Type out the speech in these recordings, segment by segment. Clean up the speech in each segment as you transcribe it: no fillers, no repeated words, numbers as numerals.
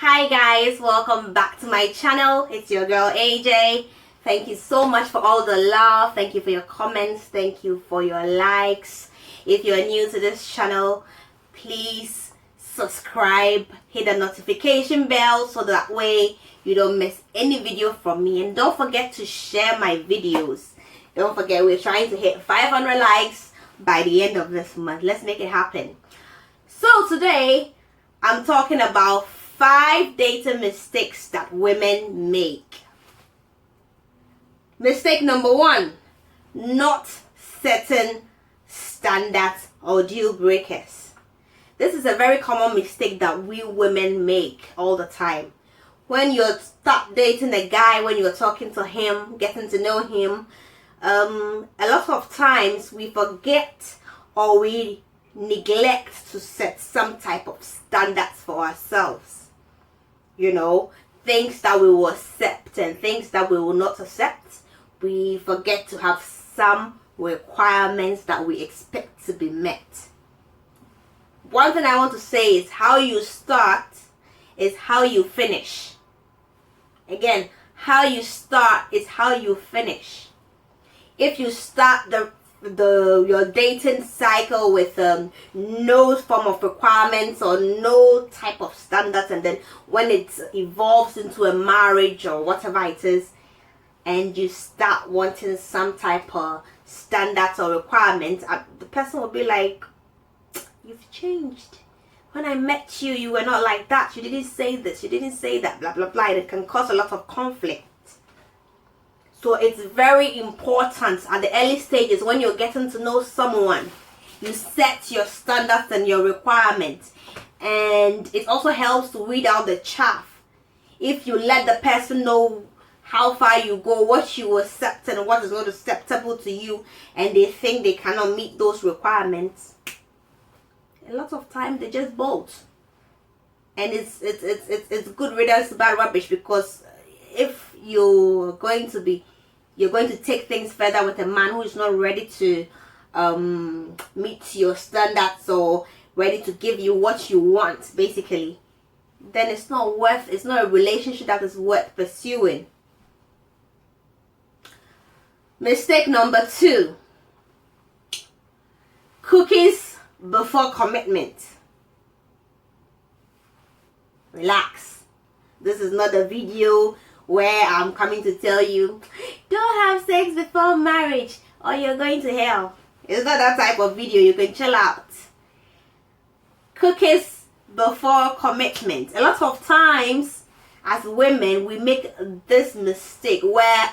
Hi guys, welcome back to my channel. It's your girl AJ. Thank you so much for all the love. Thank you for your comments. Thank you for your likes. If you're new to this channel, please subscribe, hit the notification bell so that way you don't miss any video from me. And don't forget to share my videos. Don't forget, we're trying to hit 500 likes by the end of this month. Let's make it happen. So today I'm talking about 5 dating mistakes that women make. Mistake number 1, not setting standards or deal breakers. This is a very common mistake that we women make all the time. When you start dating a guy, when you're talking to him, getting to know him, a lot of times we forget or we neglect to set some type of standards for ourselves. You know, things that we will accept and things that we will not accept. We forget to have some requirements that we expect to be met. One thing I want to say is how you start is how you finish. Again, how you start is how you finish. If you start your dating cycle with no form of requirements or no type of standards, and then when it evolves into a marriage or whatever it is, and you start wanting some type of standards or requirements, the person will be like, you've changed. When I met you, you were not like that. You didn't say this, you didn't say that, blah blah blah. It can cause a lot of conflict. So it's very important at the early stages when you're getting to know someone, you set your standards and your requirements. And it also helps to weed out the chaff. If you let the person know how far you go, what you accept and what is not acceptable to you, and they think they cannot meet those requirements, a lot of time they just bolt. And it's good riddance to bad rubbish, because if you're going to take things further with a man who is not ready to meet your standards or ready to give you what you want, basically, then it's not a relationship that is worth pursuing. Mistake number 2, cookies before commitment. Relax. This is not a video where I'm coming to tell you don't have sex before marriage or you're going to hell. It's not that type of video. You can chill out. Cookies before commitment. A lot of times as women we make this mistake where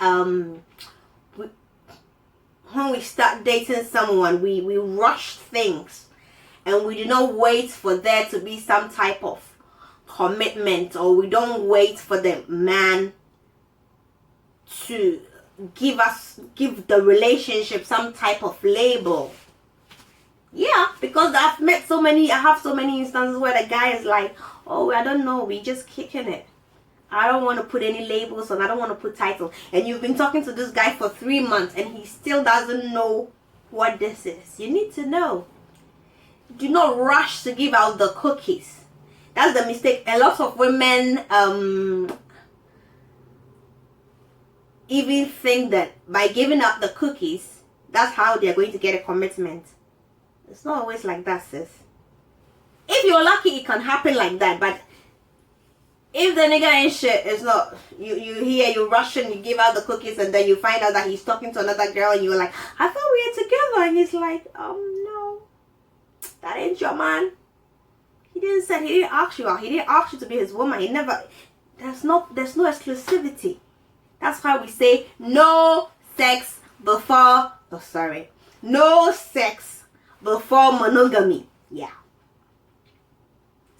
when we start dating someone, we rush things and we do not wait for there to be some type of commitment, or we don't wait for the man to give the relationship some type of label. Yeah, because I have so many instances where the guy is like, oh, I don't know, we just kicking it. I don't want to put any labels on, I don't want to put titles. And you've been talking to this guy for 3 months and he still doesn't know what this is. You need to know. Do not rush to give out the cookies. That's the mistake. A lot of women even think that by giving up the cookies, that's how they're going to get a commitment. It's not always like that, sis. If you're lucky, it can happen like that. But if the nigga ain't shit, it's not. You rush and you give out the cookies, and then you find out that he's talking to another girl, and you're like, I thought we were together. And he's like, no, that ain't your man. He didn't ask you out. He didn't ask you to be his woman. There's no exclusivity. That's why we say no sex before monogamy. Yeah.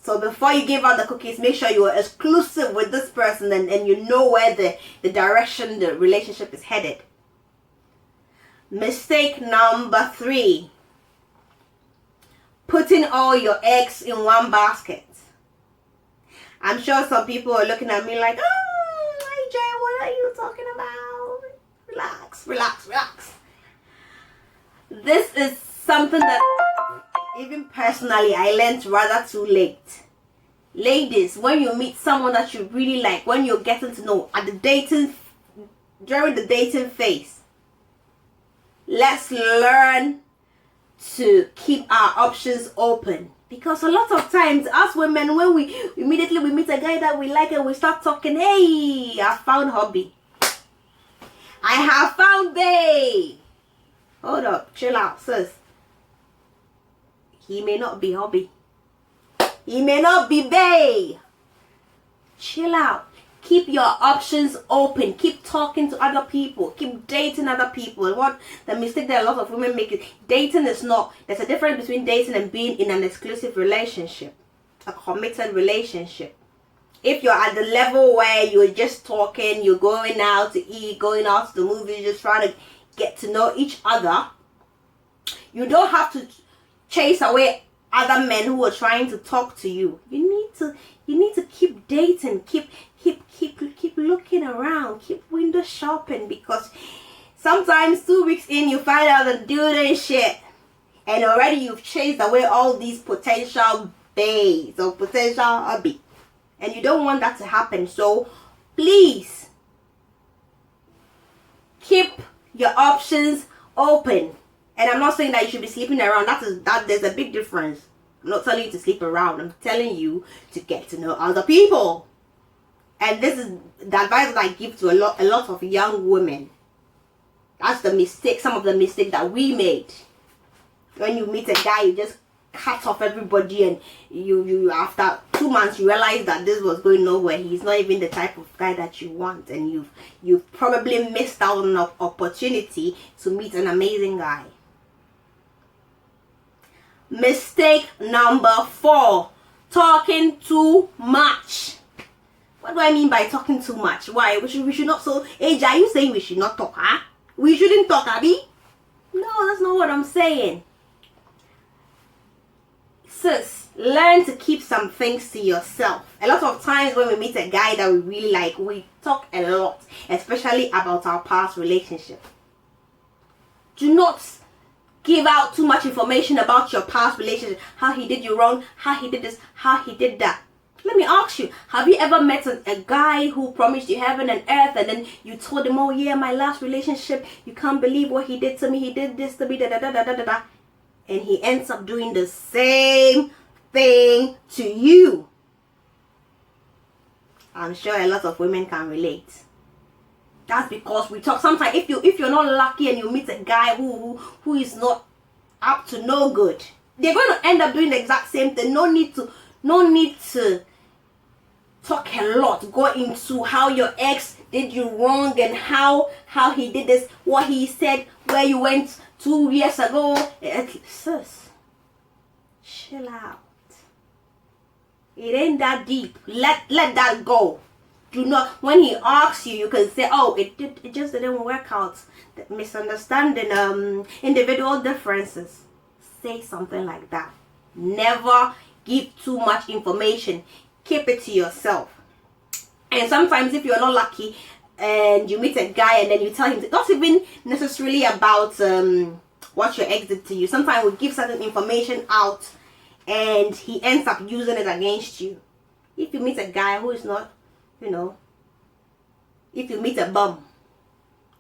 So before you give out the cookies, make sure you are exclusive with this person and you know where the direction the relationship is headed. Mistake number 3, putting all your eggs in one basket. I'm sure some people are looking at me like, AJ, what are you talking about? Relax. This is something that even personally I learned rather too late. Ladies, when you meet someone that you really like, when you're getting to know during the dating phase, let's learn to keep our options open. Because a lot of times, us women, when we immediately meet a guy that we like and we start talking, hey, I found hobby. I have found bae. Hold up, chill out, sis. He may not be hobby. He may not be bae. Chill out. Keep your options open. Keep talking to other people. Keep dating other people. And what the mistake that a lot of women make is dating is not. There's a difference between dating and being in an exclusive relationship, a committed relationship. If you're at the level where you're just talking, you're going out to eat, going out to the movies, just trying to get to know each other, you don't have to chase away other men who are trying to talk to you. You need to keep dating, keep looking around, keep window shopping, because sometimes 2 weeks in you find out the dude ain't shit, and already you've chased away all these potential baes or potential hubby, and you don't want that to happen. So please keep your options open. And I'm not saying that you should be sleeping around. That there's a big difference. I'm not telling you to sleep around. I'm telling you to get to know other people. And this is the advice that I give to a lot of young women. That's the mistake, some of the mistakes that we made. When you meet a guy, you just cut off everybody, and you after 2 months you realize that this was going nowhere. He's not even the type of guy that you want, and you've probably missed out on an opportunity to meet an amazing guy. Mistake number 4, talking too much. What do I mean by talking too much? Why? We should not. So, AJ, are you saying we should not talk, huh? We shouldn't talk, Abby? No, that's not what I'm saying. Sis, learn to keep some things to yourself. A lot of times when we meet a guy that we really like, we talk a lot, especially about our past relationship. Do not give out too much information about your past relationship, how he did you wrong, how he did this, how he did that. Let me ask you, have you ever met a guy who promised you heaven and earth, and then you told him, oh yeah, my last relationship, you can't believe what he did to me, he did this to me, da da da da da da, and he ends up doing the same thing to you? I'm sure a lot of women can relate. That's because we talk. Sometimes if you're not lucky and you meet a guy who is not up to no good, they're going to end up doing the exact same thing. No need to talk a lot, go into how your ex did you wrong and how he did this, what he said, where you went 2 years ago. Sis, chill out. It ain't that deep. Let that go. Do not, when he asks you, you can say, oh, it just didn't work out. The misunderstanding, individual differences. Say something like that. Never give too much information. Keep it to yourself. And sometimes if you're not lucky and you meet a guy and then you tell him, not even necessarily about what your ex did to you. Sometimes we give certain information out and he ends up using it against you. If you meet a guy who is not, if you meet a bum,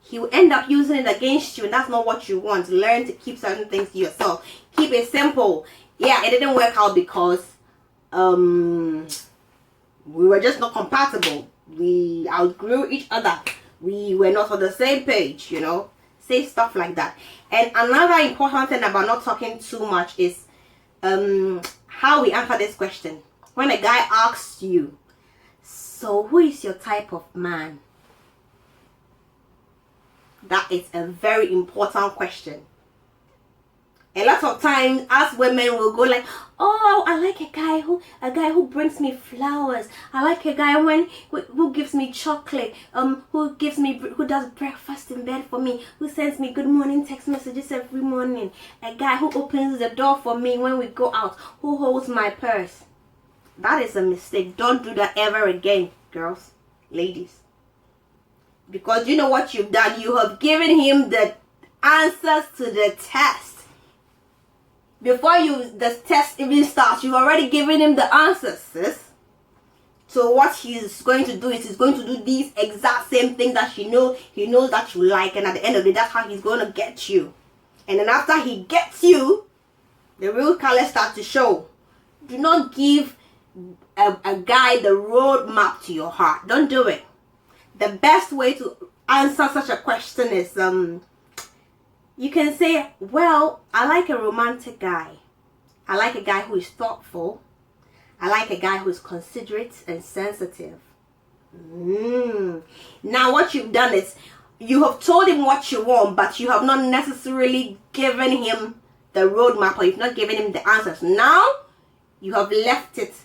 he will end up using it against you, and that's not what you want. Learn to keep certain things to yourself. Keep it simple. Yeah, it didn't work out because we were just not compatible. We outgrew each other. We were not on the same page, Say stuff like that. And another important thing about not talking too much is how we answer this question. When a guy asks you, so who is your type of man? That is a very important question. A lot of times, us women will go like, oh, I like a guy who brings me flowers. I like a guy who gives me chocolate. Who does breakfast in bed for me. Who sends me good morning text messages every morning. A guy who opens the door for me when we go out. Who holds my purse. That is a mistake. Don't do that ever again, girls, ladies. Because you know what you've done? You have given him the answers to the test. Before the test even starts, you've already given him the answers, sis. So what he's going to do is he's going to do these exact same thing that he knows that you like, and at the end of the day, that's how he's going to get you. And then after he gets you, the real colors start to show. Do not give a guy the roadmap to your heart. Don't do it. The best way to answer such a question is you can say, well, I like a romantic guy. I like a guy who is thoughtful. I like a guy who is considerate and sensitive. Now what you've done is you have told him what you want, but you have not necessarily given him the roadmap, or you've not given him the answers. Now you have left it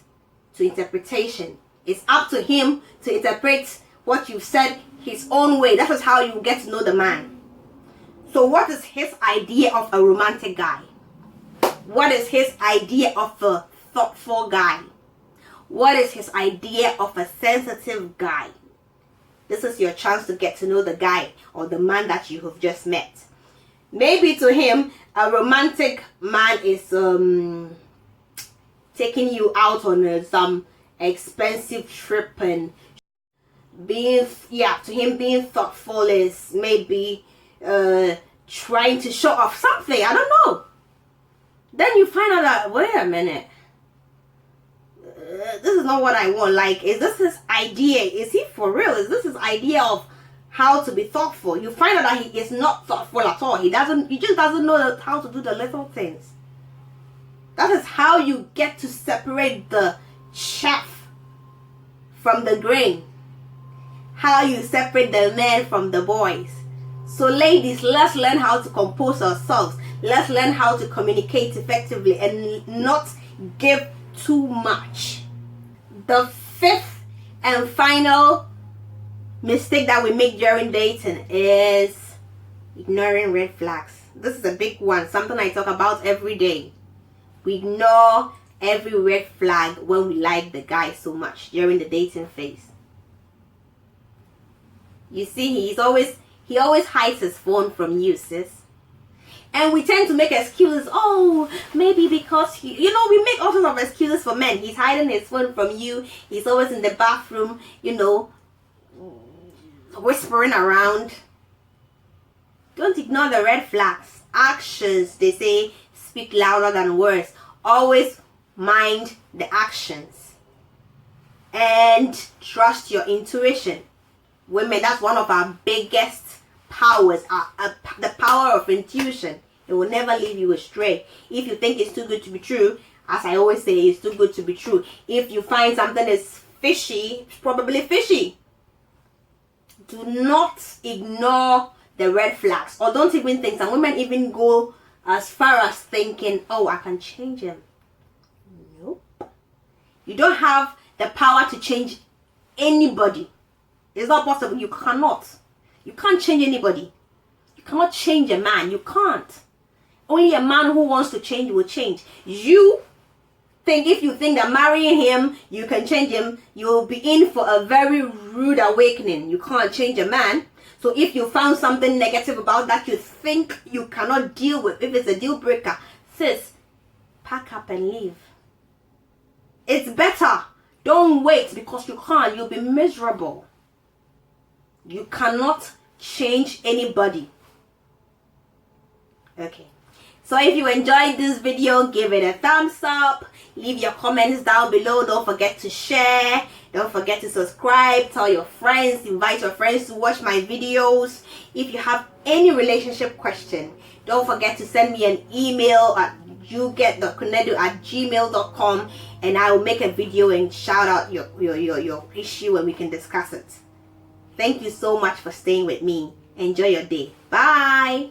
to interpretation. It's up to him to interpret what you've said his own way. That is how you get to know the man. So what is his idea of a romantic guy? What is his idea of a thoughtful guy? What is his idea of a sensitive guy? This is your chance to get to know the guy or the man that you have just met. Maybe to him, a romantic man is taking you out on some expensive trip, and to him being thoughtful is maybe trying to show off something. I don't know. Then you find out that, wait a minute, this is not what I want. Like, is this his idea? Is he for real? Is this his idea of how to be thoughtful? You find out that he is not thoughtful at all. He just doesn't know how to do the little things. That is how you get to separate the chaff from the grain. How you separate the men from the boys. So ladies, let's learn how to compose ourselves. Let's learn how to communicate effectively and not give too much. The fifth and final mistake that we make during dating is ignoring red flags. This is a big one, something I talk about every day. We ignore every red flag when we like the guy so much during the dating phase. You see, he always hides his phone from you, sis. And we tend to make excuses. Oh, maybe because we make all sorts of excuses for men. He's hiding his phone from you. He's always in the bathroom, whispering around. Don't ignore the red flags. Actions, they say, speak louder than words. Always mind the actions. And trust your intuition. Women, that's one of our biggest powers, the power of intuition. It will never leave you astray. If you think it's too good to be true, as I always say, it's too good to be true. If you find something is fishy, it's probably fishy. Do not ignore the red flags, or don't even think. Some women even go as far as thinking, oh, I can change him. Nope. You don't have the power to change anybody. It's not possible. You cannot. You can't change anybody. You cannot change a man. You can't. Only a man who wants to change will change. If you think that marrying him, you can change him, you'll be in for a very rude awakening. You can't change a man. So if you found something negative about that you think you cannot deal with, if it's a deal breaker, sis, pack up and leave. It's better. Don't wait, because you can't. You'll be miserable. You cannot change anybody. Okay. So if you enjoyed this video, give it a thumbs up. Leave your comments down below. Don't forget to share. Don't forget to subscribe. Tell your friends. Invite your friends to watch my videos. If you have any relationship question, don't forget to send me an email at uget.konadu@gmail.com, and I will make a video and shout out your issue and we can discuss it. Thank you so much for staying with me. Enjoy your day. Bye.